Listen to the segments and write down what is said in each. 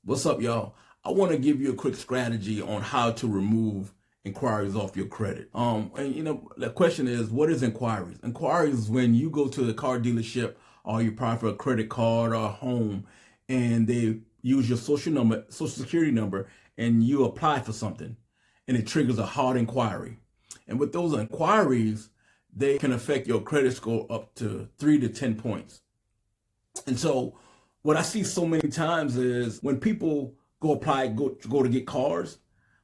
What's up, y'all? I want to give you a quick strategy on how to remove inquiries off your credit. The question is, what is inquiries? Inquiries is when you go to the car dealership or you apply for a credit card or a home, and they use your social security number, and you apply for something, and it triggers a hard inquiry. And with those inquiries, they can affect your credit score up to 3 to 10 points. And so what I see so many times is when people go to get cars,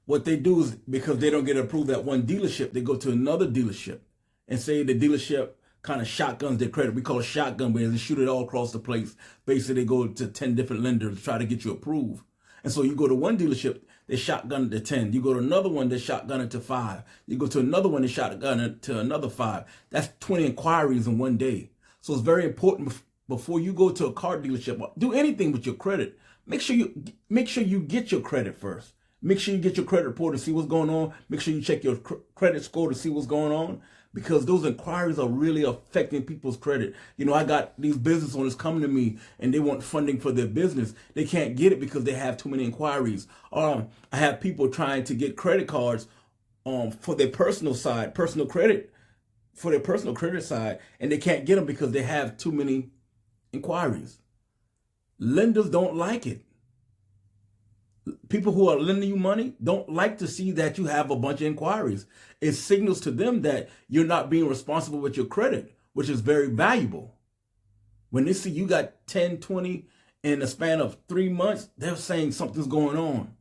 what they do is, because they don't get approved at one dealership, they go to another dealership and say the dealership kind of shotguns their credit. We call it shotgun, but they shoot it all across the place. Basically, they go to 10 different lenders to try to get you approved. And so you go to one dealership, they shotgun it to 10. You go to another one, they shotgun it to 5. You go to another one, they shotgun it to another 5. That's 20 inquiries in one day. So it's very important before you go to a car dealership, do anything with your credit. Make sure you get your credit first. Make sure you get your credit report to see what's going on. Make sure you check your credit score to see what's going on, because those inquiries are really affecting people's credit. I got these business owners coming to me and they want funding for their business. They can't get it because they have too many inquiries. I have people trying to get credit cards for their personal credit side, and they can't get them because they have too many inquiries. Lenders don't like it. People who are lending you money don't like to see that you have a bunch of inquiries. It signals to them that you're not being responsible with your credit, which is very valuable. When they see you got 10, 20 in a span of 3 months, they're saying something's going on.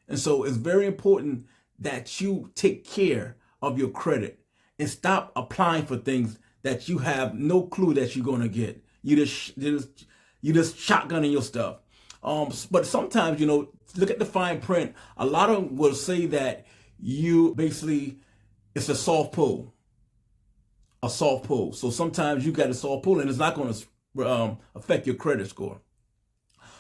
And so it's very important that you take care of your credit and stop applying for things that you have no clue that you're going to get. You just shotgunning your stuff. But sometimes, look at the fine print. A lot of them will say that it's a soft pull. So sometimes you got a soft pull and it's not going to affect your credit score.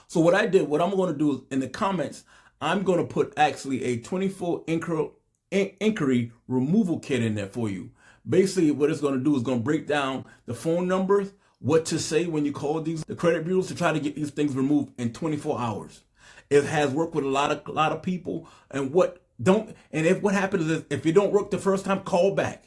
So what I'm going to do is, in the comments, I'm going to put actually a 24 inquiry removal kit in there for you. Basically, what it's going to do is going to break down the phone numbers, what to say when you call the credit bureaus to try to get these things removed in 24 hours. It has worked with a lot of people. And what happens is, if it don't work the first time, call back.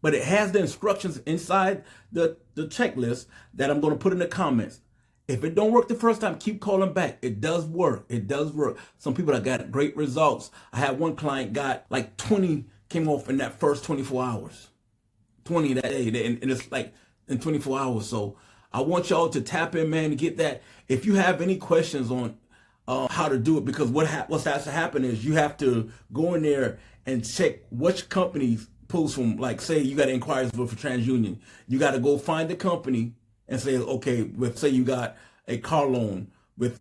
But it has the instructions inside the checklist that I'm going to put in the comments. If it don't work the first time, keep calling back. It does work. It does work. Some people have got great results. I had one client got like 20 came off in that first 24 hours. 20 that day. And it's like in 24 hours. So I want y'all to tap in, man, to get that. If you have any questions on how to do it, because what has to happen is you have to go in there and check which companies pulls from, like, say you got inquiries for TransUnion. You got to go find the company and say, okay, say you got a car loan with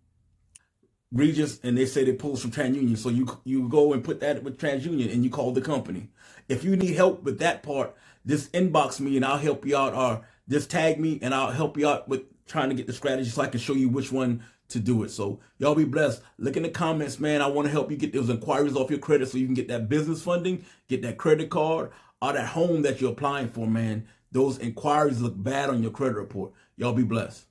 Regis and they say they pulls from TransUnion. So you go and put that with TransUnion and you call the company. If you need help with that part, just inbox me and I'll help you out, or just tag me and I'll help you out with trying to get the strategy so I can show you which one to do it. So y'all be blessed. Look in the comments, man. I want to help you get those inquiries off your credit so you can get that business funding, get that credit card, or that home that you're applying for, man. Those inquiries look bad on your credit report. Y'all be blessed.